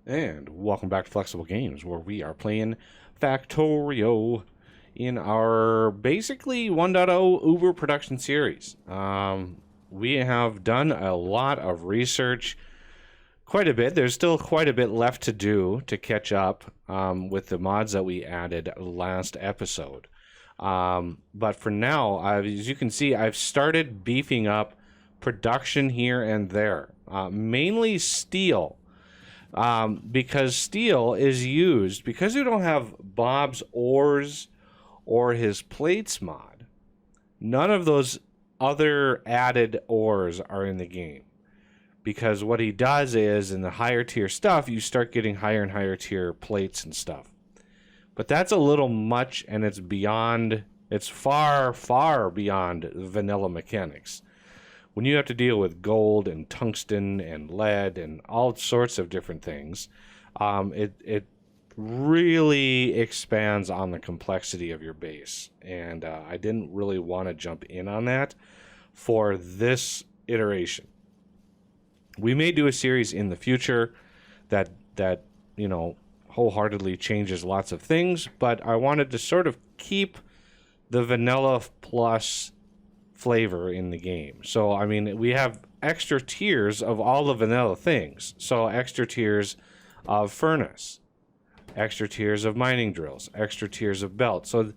And welcome back to Flexible Games, where we are playing Factorio in our basically 1.0 Uber production series. We have done a lot of research, quite a bit. There's still quite a bit left to do to catch up with the mods that we added last episode. But for now, as you can see, I've started beefing up production here and there, mainly steel. Because steel is used, because we don't have Bob's ores or his plates mod, none of those other added ores are in the game. Because what he does is, in the higher tier stuff, you start getting higher and higher tier plates and stuff. But that's a little much, and it's far, far beyond vanilla mechanics. When you have to deal with gold and tungsten and lead and all sorts of different things, it really expands on the complexity of your base. And I didn't really want to jump in on that for this iteration. We may do a series in the future that wholeheartedly changes lots of things, but I wanted to sort of keep the vanilla plus flavor in the game. So, I mean, we have extra tiers of all the vanilla things. So, extra tiers of furnace, extra tiers of mining drills, extra tiers of belt. So,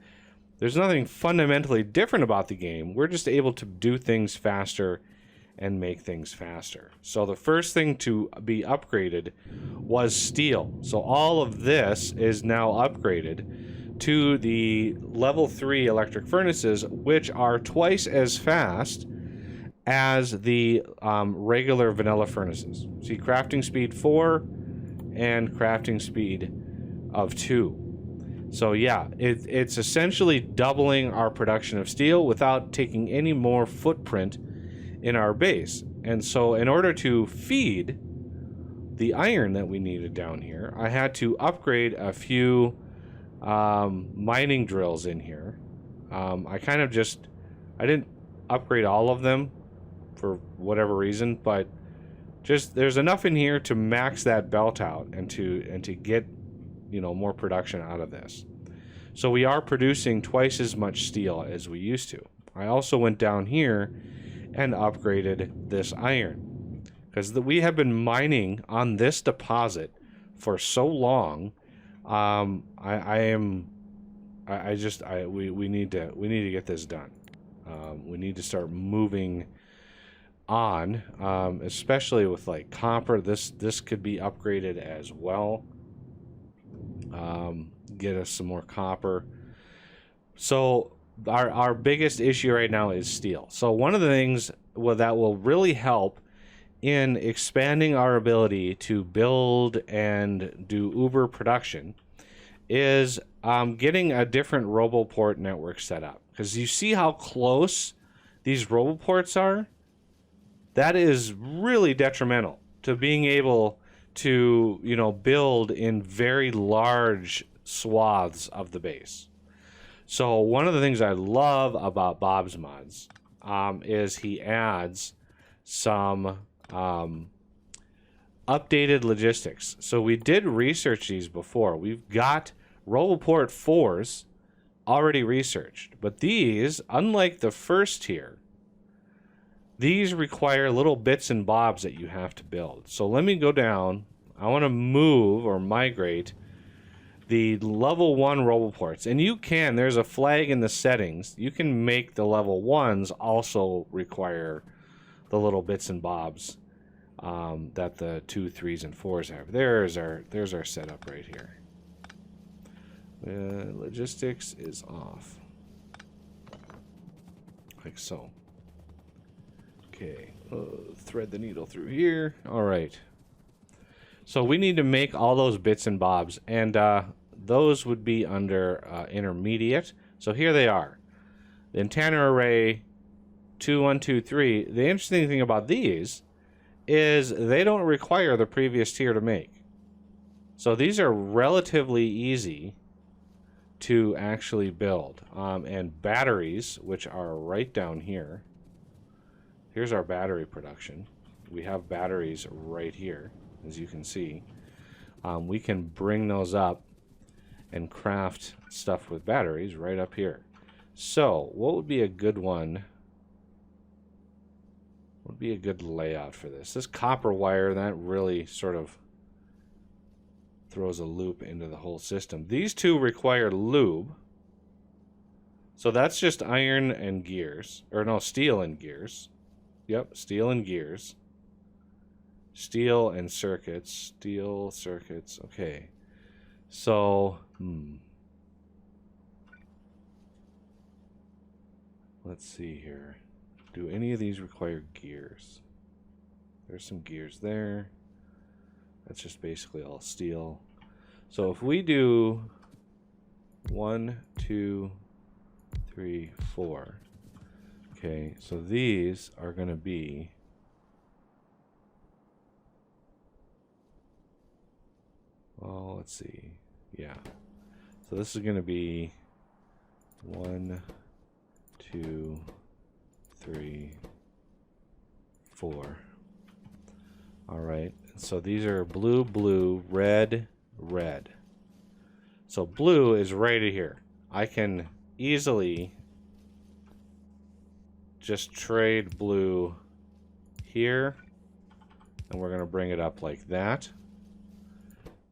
there's nothing fundamentally different about the game. We're just able to do things faster and make things faster. So, the first thing to be upgraded was steel. So, all of this is now upgraded to the level 3 electric furnaces, which are twice as fast as the regular vanilla furnaces. See, crafting speed 4 and crafting speed of 2. So yeah, it's essentially doubling our production of steel without taking any more footprint in our base. And so in order to feed the iron that we needed down here, I had to upgrade a few mining drills in here. I didn't upgrade all of them for whatever reason, but just there's enough in here to max that belt out and to get more production out of this. So we are producing twice as much steel as we used to. I also went down here and upgraded this iron because we have been mining on this deposit for so long. We need to get this done. We need to start moving on, especially with like copper. This could be upgraded as well. Get us some more copper. So our biggest issue right now is steel. So one of the things that will really help in expanding our ability to build and do Uber production is getting a different Roboport network set up. Because you see how close these Roboports are? That is really detrimental to being able to, build in very large swaths of the base. So one of the things I love about Bob's mods is he adds some updated logistics. So we did research these before. We've got Roboport 4s already researched, but these, unlike the first tier, these require little bits and bobs that you have to build. So let me go down. I want to move or migrate the level 1 Roboports. And you can, there's a flag in the settings. You can make the level 1s also require the little bits and bobs that the 2, 3s, and 4s have. There's our setup right here. Logistics is off. Like so. Okay, thread the needle through here. All right. So we need to make all those bits and bobs, and those would be under intermediate. So here they are. The antenna array 2, 1, 2, 3. The interesting thing about these is they don't require the previous tier to make. So these are relatively easy to actually build. And batteries, which are right down here. Here's our battery production. We have batteries right here, as you can see. we can bring those up and craft stuff with batteries right up here. So what would be a good one? What would be a good layout for this? This copper wire, that really sort of throws a loop into the whole system. These two require lube. So that's just iron and gears. Or no, steel and gears. Yep, steel and gears. Steel and circuits. Steel, circuits. Okay. So, let's see here. Do any of these require gears? There's some gears there. That's just basically all steel. So if we do 1, 2, 3, 4. Okay, so these are going to be let's see. Yeah. So this is going to be 1, 2, 3, 4. All right. So these are blue, blue, red, red. So blue is right here. I can easily just trade blue here, and we're going to bring it up like that.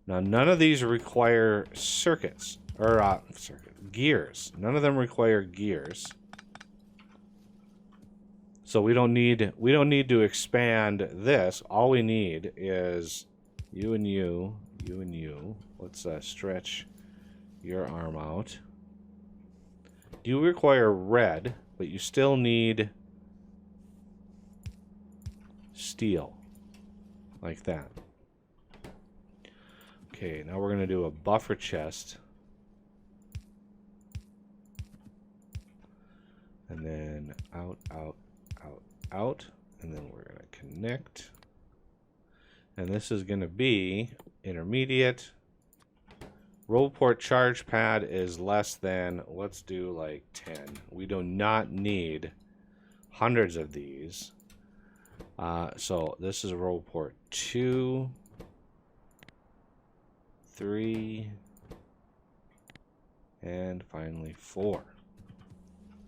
Now, none of these require circuits or gears. None of them require gears. So we don't need to expand this. All we need is you and you, you and you. Let's stretch your arm out. You require red, but you still need steel, like that. Okay, now we're going to do a buffer chest. And then out, out, out, out. And then we're going to connect. And this is going to be intermediate. Roboport charge pad is less than, let's do like 10. We do not need hundreds of these. So this is a Roboport 2, 3, and finally 4.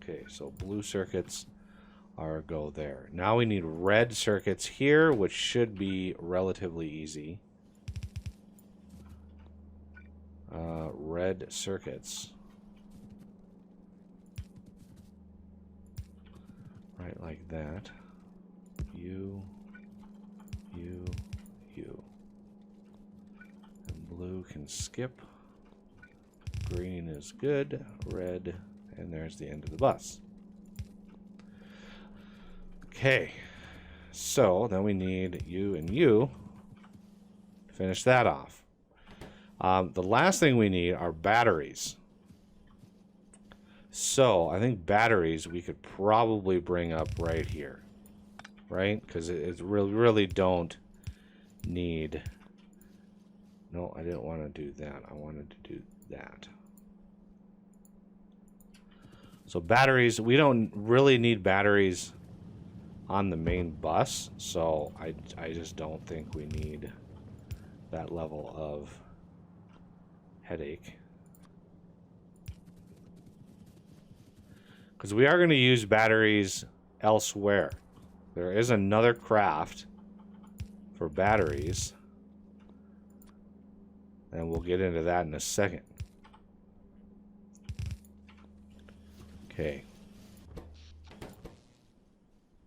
Okay, so blue circuits are go there. Now we need red circuits here, which should be relatively easy. Red circuits. Right like that. You. And blue can skip. Green is good. Red. And there's the end of the bus. Okay. So then we need you and you to finish that off. The last thing we need are batteries. So I think batteries we could probably bring up right here, right? Because it really don't need. No, I didn't want to do that. I wanted to do that. So batteries, we don't really need batteries on the main bus. So I just don't think we need that level of headache. Because we are going to use batteries elsewhere. There is another craft for batteries. And we'll get into that in a second. Okay.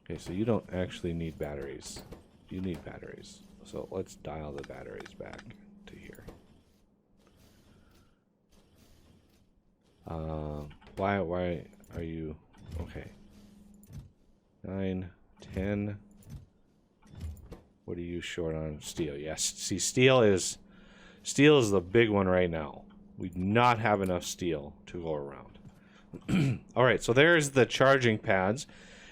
Okay, so you don't actually need batteries. You need batteries. So let's dial the batteries back to here. Why are you okay? 9, 10. What are you short on? Steel. Yes. See, steel is the big one right now. We do not have enough steel to go around. All right, so there's the charging pads,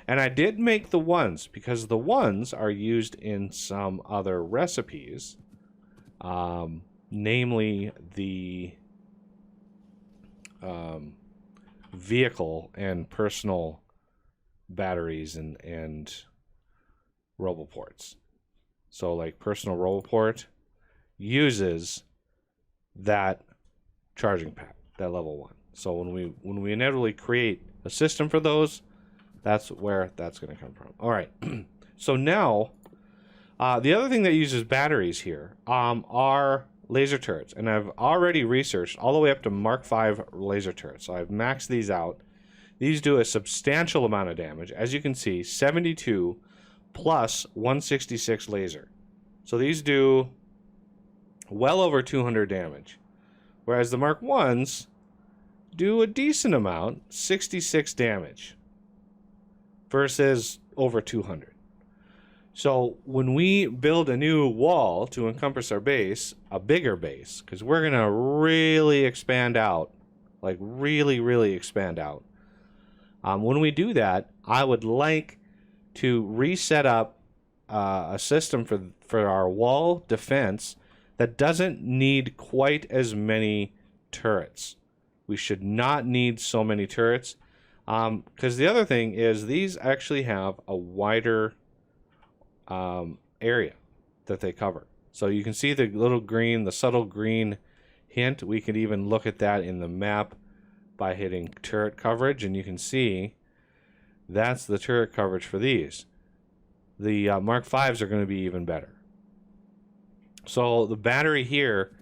and I did make the ones because the ones are used in some other recipes, namely the vehicle and personal batteries and Roboports. So like personal Roboport, uses that charging pack, that level 1. So when we inevitably create a system for those, that's where that's going to come from. All right. So now, the other thing that uses batteries here are laser turrets, and I've already researched all the way up to Mark 5 laser turrets. So I've maxed these out. These do a substantial amount of damage. As you can see, 72 plus 166 laser. So these do well over 200 damage. Whereas the Mark 1s do a decent amount, 66 damage versus over 200. So when we build a new wall to encompass our base, a bigger base, because we're going to really expand out, like really expand out. When we do that, I would like to reset up a system for our wall defense that doesn't need quite as many turrets. We should not need so many turrets, because the other thing is these actually have a wider area that they cover. So you can see the little green, the subtle green hint. We could even look at that in the map by hitting turret coverage, and you can see that's the turret coverage for these. The Mark 5s are going to be even better. So the battery here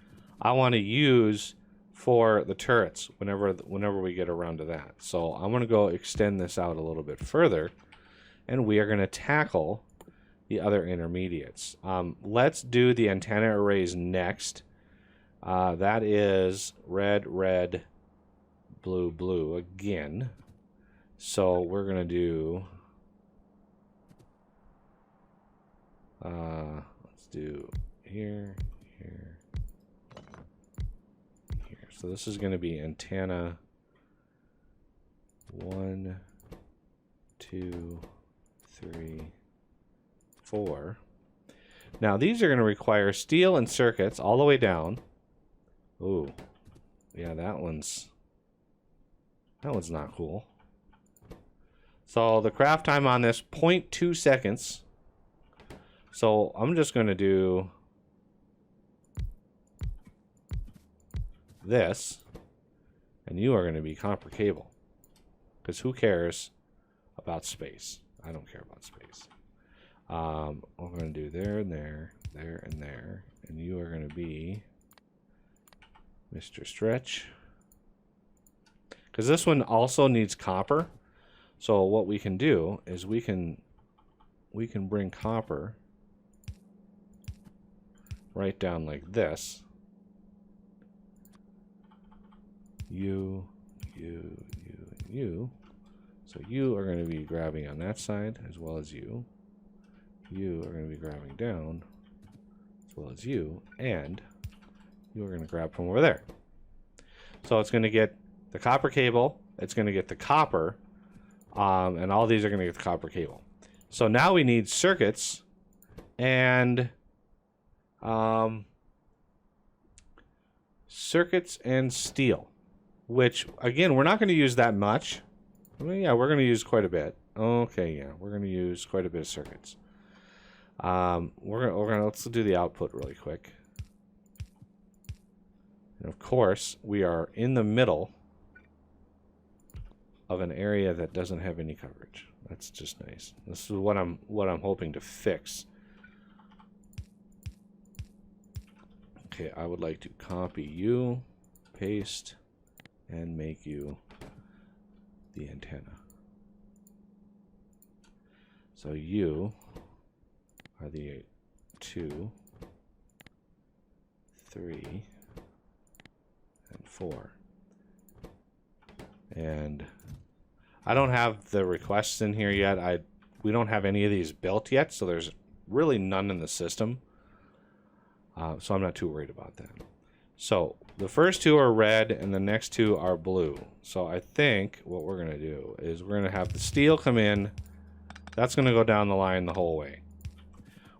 I want to use for the turrets whenever we get around to that. So I'm going to go extend this out a little bit further, and we are going to tackle the other intermediates. Let's do the antenna arrays next. That is red, red, blue, blue again. So we're going to do... let's do here, here, here. So this is going to be antenna 1, 2, 3, 4. Now these are going to require steel and circuits all the way down. Ooh, yeah, that one's not cool. So the craft time on this 0.2 seconds. So I'm just going to do this, and you are going to be copper cable, because who cares about space? I don't care about space. I'm going to do there and there, there and there, and you are going to be Mr. Stretch, because this one also needs copper. So what we can do is we can bring copper right down like this. You, and you. So you are going to be grabbing on that side as well as you. You are going to be grabbing down as well as you. And you are going to grab from over there. So it's going to get the copper cable. It's going to get the copper. And all these are going to get the copper cable. So now we need circuits and... circuits and steel, which again we're not going to use that much. I mean, yeah, we're going to use quite a bit. Okay, yeah, we're going to use quite a bit of circuits. Let's do the output really quick. And of course, we are in the middle of an area that doesn't have any coverage. That's just nice. This is what I'm hoping to fix. Okay, I would like to copy you, paste, and make you the antenna. So you are the 2, 3, and 4. And I don't have the requests in here yet. We don't have any of these built yet, so there's really none in the system. So I'm not too worried about that. So the first 2 are red and the next 2 are blue. So I think what we're going to do is we're going to have the steel come in. That's going to go down the line the whole way.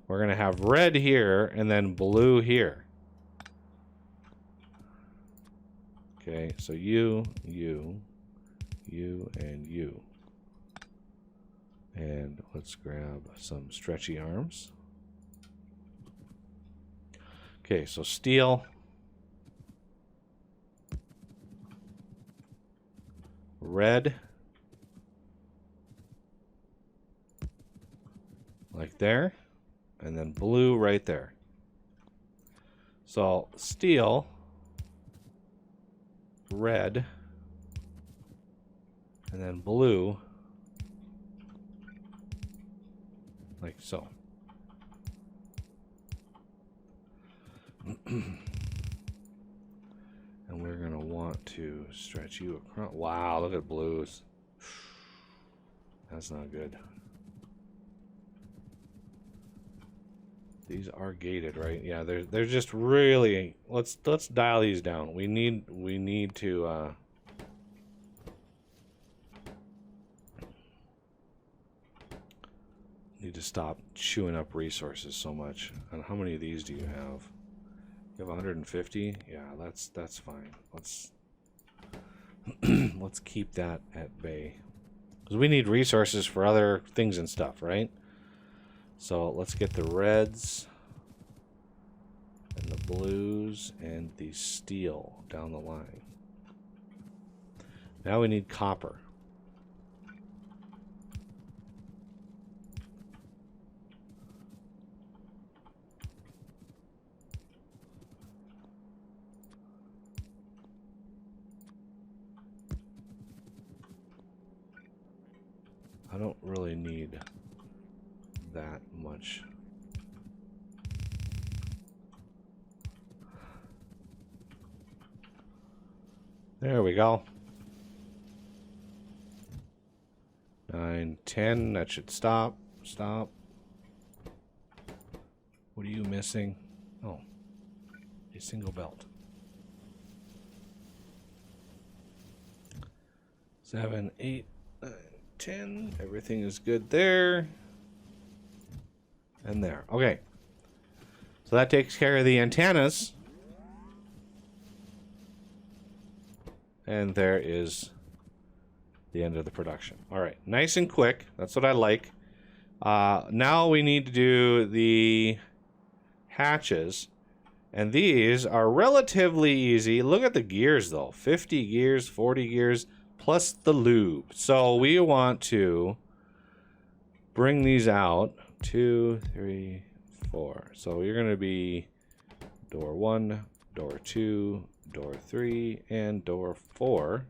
We're going to have red here and then blue here. Okay, so you, and you. And let's grab some stretchy arms. Okay, so steel. Red. Like there. And then blue right there. So steel. Red. And then blue. Like so. And we're going to want to stretch you across. Wow, look at blues. That's not good. These are gated, right? Yeah, they're just really. Let's dial these down. We need to stop chewing up resources so much. And how many of these do you have? You have 150? Yeah, that's fine. Let's let's keep that at bay. Because we need resources for other things and stuff, right? So let's get the reds and the blues and the steel down the line. Now we need copper. I don't really need that much. There we go. 9, 10, that should stop. Stop. What are you missing? Oh, a single belt. 7, 8, 9, 10. Everything is good there. And there. Okay. So that takes care of the antennas. And there is the end of the production. All right. Nice and quick. That's what I like. Now we need to do the hatches. And these are relatively easy. Look at the gears, though. 50 gears, 40 gears, plus the lube. So we want to bring these out. 2, 3, 4. So you're going to be door 1, door 2, door 3, and door 4.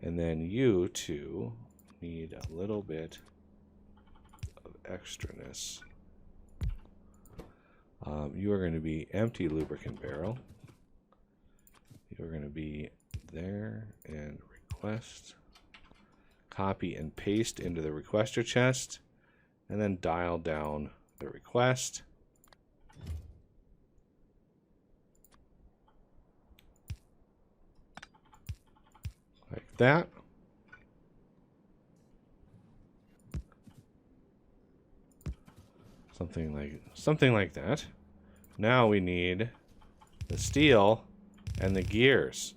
And then you two need a little bit of extraness. You are going to be empty lubricant barrel. You're going to be there and request. Copy and paste into the requester chest. And then dial down the request. Like that. Something like that. Now we need the steel and the gears.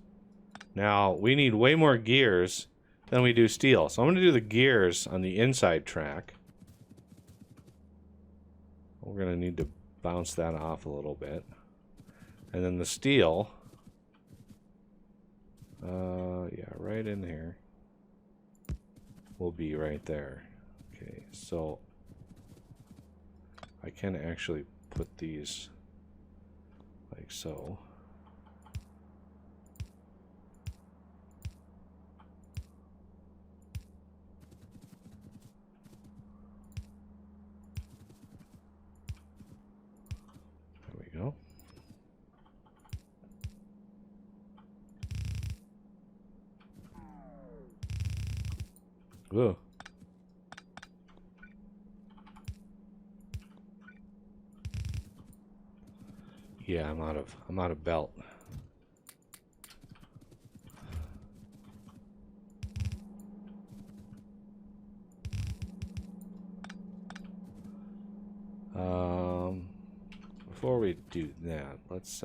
Now we need way more gears than we do steel. So I'm going to do the gears on the inside track. We're going to need to bounce that off a little bit. And then the steel. Yeah, right in here. Will be right there. Okay, so I can actually put these like so. There we go. Whoa. Yeah, I'm out of belt. Before we do that, let's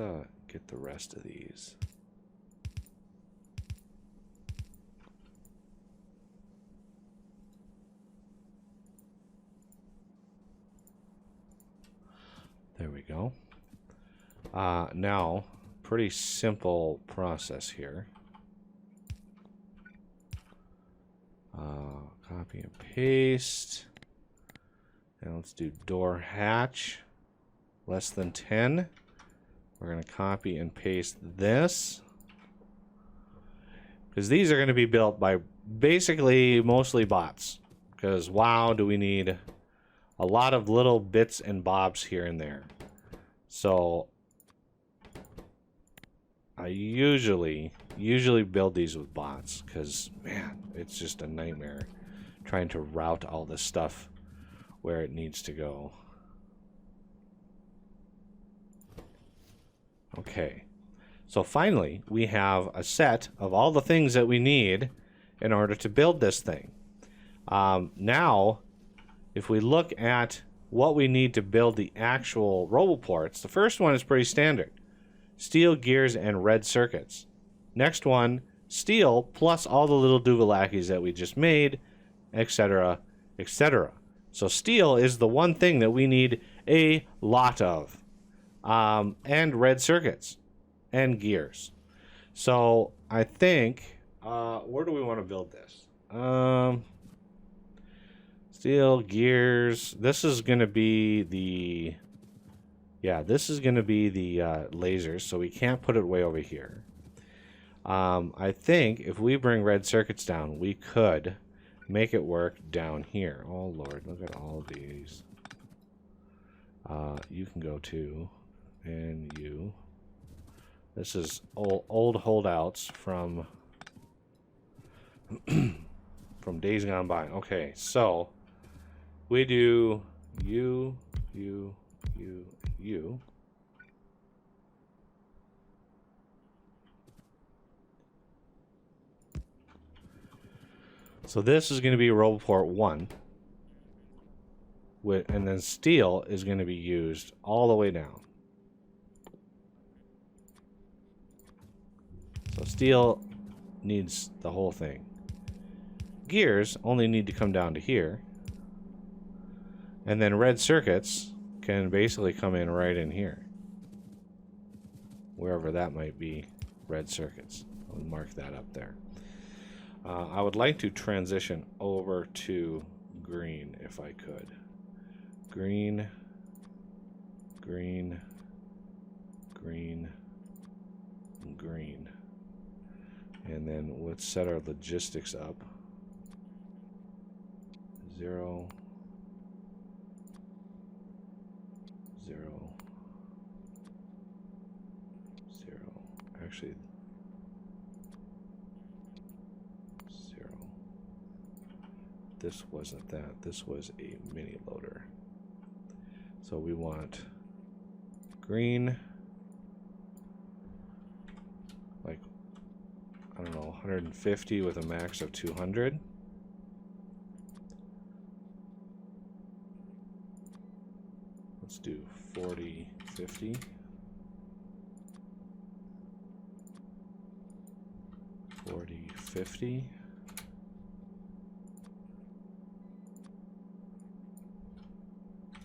get the rest of these. There we go. Now, pretty simple process here. Copy and paste. And let's do door hatch. Less than 10. We're going to copy and paste this. Because these are going to be built by basically mostly bots. Because wow, do we need a lot of little bits and bobs here and there. So I usually build these with bots. Because, man, it's just a nightmare trying to route all this stuff where it needs to go. Okay, so finally we have a set of all the things that we need in order to build this thing. Now, if we look at what we need to build the actual Roboports, the first one is pretty standard. Steel, gears, and red circuits. Next one, steel plus all the little Duvalakis that we just made, etc., etc. So steel is the one thing that we need a lot of. And red circuits and gears. So I think, where do we want to build this? Steel, gears. This is going to be the, this is going to be the lasers. So we can't put it way over here. I think if we bring red circuits down, we could make it work down here. Oh Lord, look at all of these. You can go too. And you. This is old holdouts from from days gone by. Okay, so we do you. So this is going to be Roboport 1. And then steel is going to be used all the way down. So steel needs the whole thing. Gears only need to come down to here. And then red circuits can basically come in right in here. Wherever that might be, red circuits. I'll mark that up there. I would like to transition over to green if I could. Green, green, green, and green. And then let's set our logistics up. 0, 0, 0. Actually, 0. This wasn't that. This was a mini loader. So we want green, like, I don't know, 150 with a max of 200. Let's do 40, 50. 40, 50.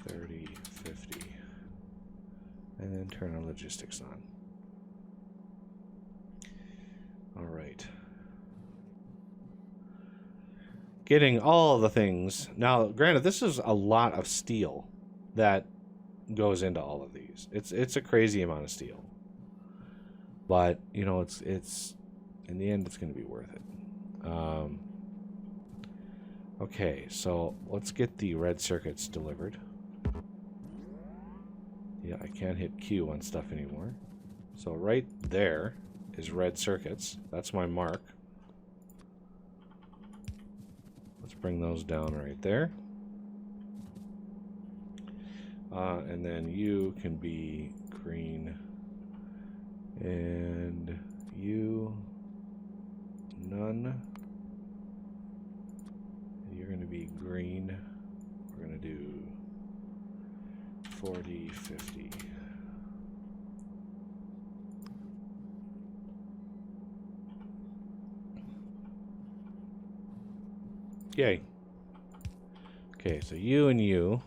30, 50. And then turn our logistics on. All right. Getting all the things. Now, granted, this is a lot of steel that goes into all of these. It's a crazy amount of steel. But, you know, it's in the end, it's going to be worth it. Okay, so let's get the red circuits delivered. Yeah, I can't hit Q on stuff anymore. So right there is red circuits. That's my mark. Let's bring those down right there. And then you can be green. And you, none. You're going to be green. We're going to do 40, 50. Yay. Okay, so you and you.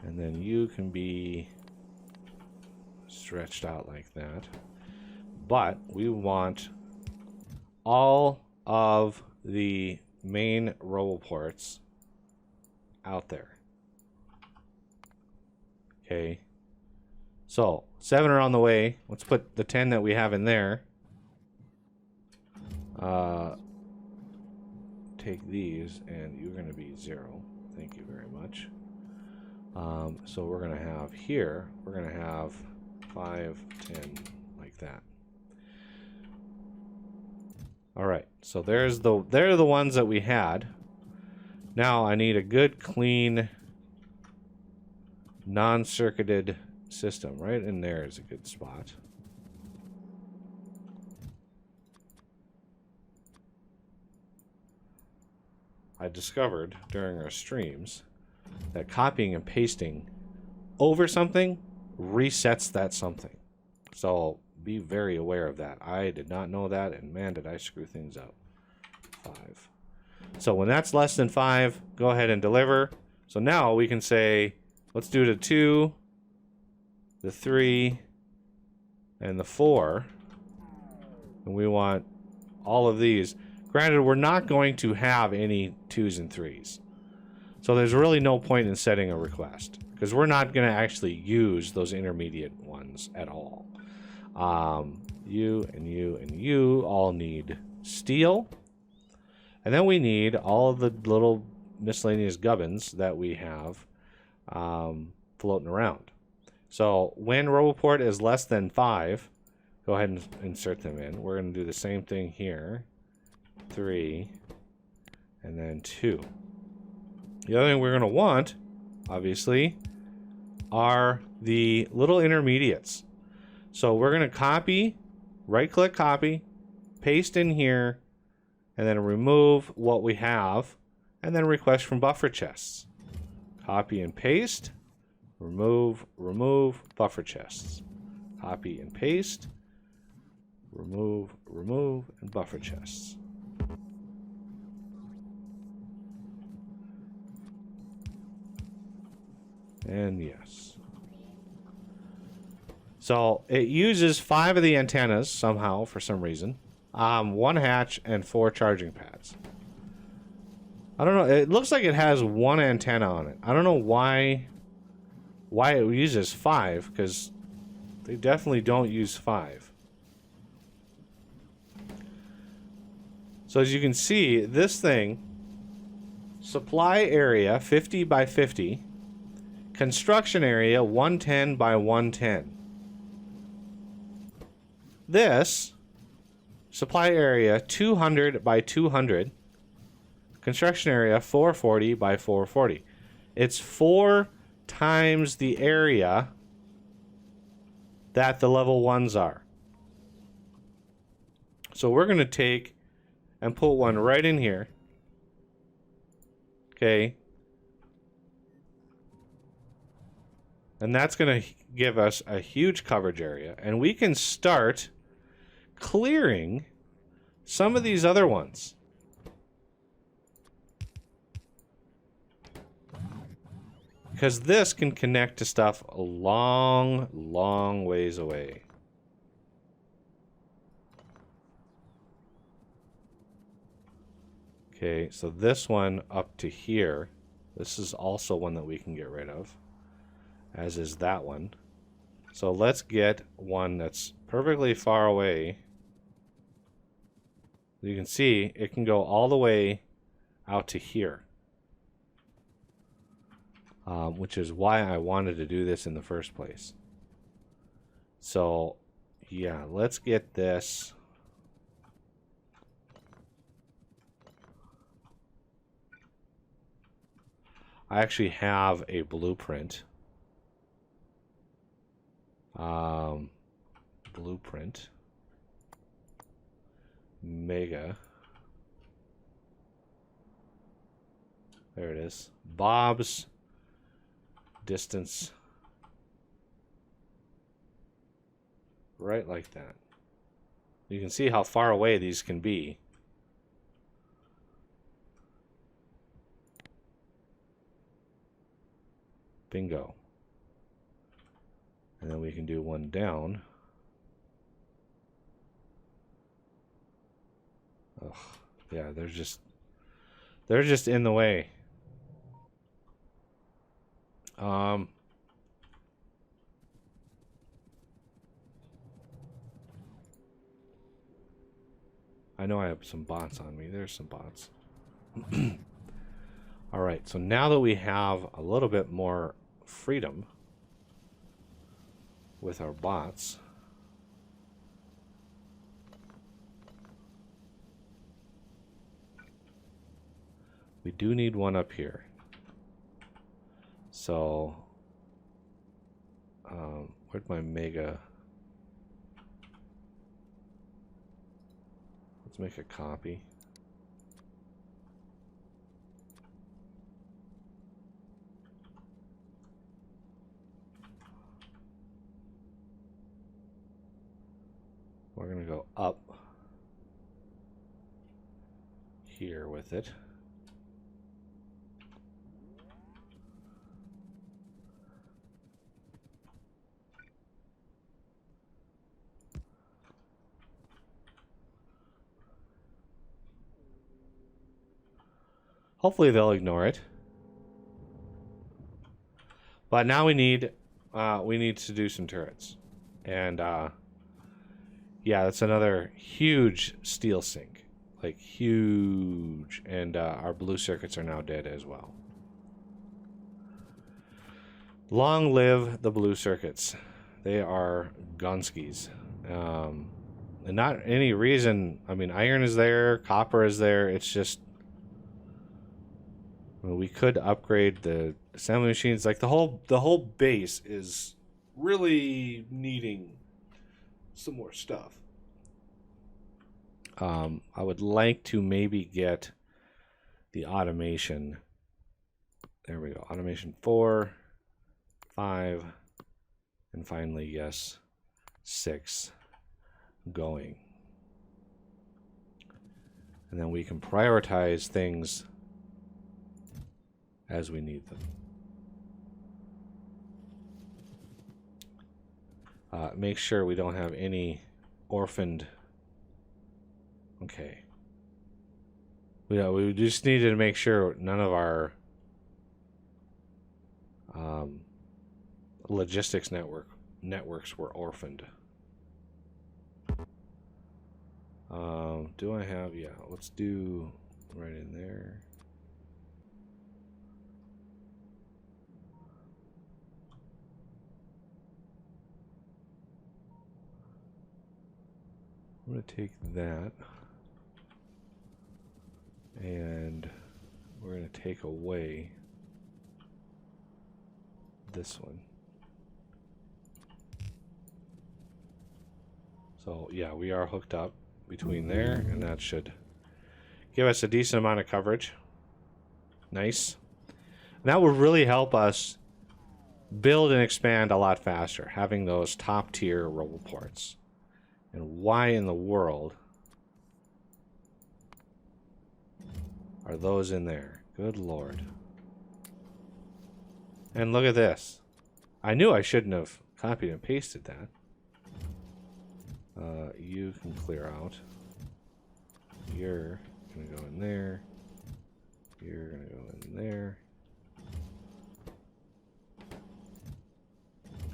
And then you can be stretched out like that. But we want all of the main Roboports out there. Okay. So 7 are on the way. Let's put the 10 that we have in there. Take these, and you're going to be 0. Thank you very much. So we're going to have here, we're going to have 5, 10, like that. All right, so they're the ones that we had. Now I need a good, clean, non-circuited system. Right in there is a good spot. I discovered during our streams that copying and pasting over something resets that something. So be very aware of that. I did not know that, and man, did I screw things up. 5. So when that's less than 5, go ahead and deliver. So now we can say, let's do the 2, the 3, and the 4. And we want all of these. Granted, we're not going to have any 2s and 3s. So there's really no point in setting a request, because we're not going to actually use those intermediate ones at all. You and you and you all need steel. And then we need all of the little miscellaneous gubbins that we have floating around. So when Roboport is less than 5, go ahead and insert them in. We're going to do the same thing here. 3, and then 2. The other thing we're going to want, obviously, are the little intermediates. So we're going to copy, right-click copy, paste in here, and then remove what we have, and then request from buffer chests. Copy and paste, remove buffer chests. Copy and paste, remove, and buffer chests. And yes. So it uses 5 of the antennas somehow for some reason. 1 hatch and 4 charging pads. I don't know. It looks like it has 1 antenna on it. I don't know why it uses 5, because they definitely don't use 5. So as you can see, this thing, supply area 50 by 50, construction area 110 by 110. This, supply area 200 by 200, construction area 440 by 440. It's 4 times the area that the level 1s are. So we're going to take and put one right in here. Okay. And that's going to give us a huge coverage area. And we can start clearing some of these other ones. Because this can connect to stuff a long, long ways away. Okay, so this one up to here, this is also one that we can get rid of, as is that one. So let's get one that's perfectly far away. You can see it can go all the way out to here, which is why I wanted to do this in the first place. So yeah, let's get this. I actually have a blueprint. Blueprint. Mega. There it is. Bob's distance. Right like that. You can see how far away these can be. Bingo. And then we can do one down. Ugh, yeah, they're just in the way. I know I have some bots on me. There's some bots. All right, so now that we have a little bit more freedom with our bots, we do need one up here. So, where'd my mega? Let's make a copy. We're going to go up here with it. Hopefully they'll ignore it. But now we need to do some turrets. And yeah, that's another huge steel sink. Like huge. And our blue circuits are now dead as well. Long live the blue circuits. They are gonskis. And not any reason. I mean, iron is there, copper is there. It's just, well, we could upgrade the assembly machines. Like the whole base is really needing some more stuff. I would like to maybe get the automation. There we go. Automation 4, 5, and finally, yes, 6 going. And then we can prioritize things as we need them. Make sure we don't have any orphaned. Okay. We just needed to make sure none of our logistics networks were orphaned. Do I have? Yeah, let's do right in there. I'm going to take that, and we're going to take away this one. So yeah, we are hooked up between there, and that should give us a decent amount of coverage. Nice. And that will really help us build and expand a lot faster, having those top tier Roboports. And why in the world are those in there? Good Lord. And look at this. I knew I shouldn't have copied and pasted that. You can clear out. You're going to go in there. You're going to go in there.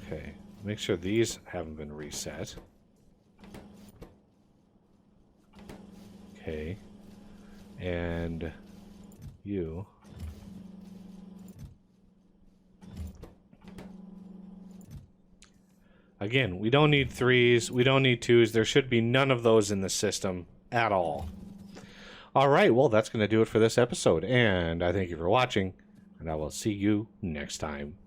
Okay. Make sure these haven't been reset. Okay. And you. Again, we don't need 3s. We don't need 2s. There should be none of those in the system at all. All right. Well, that's going to do it for this episode. And I thank you for watching. And I will see you next time.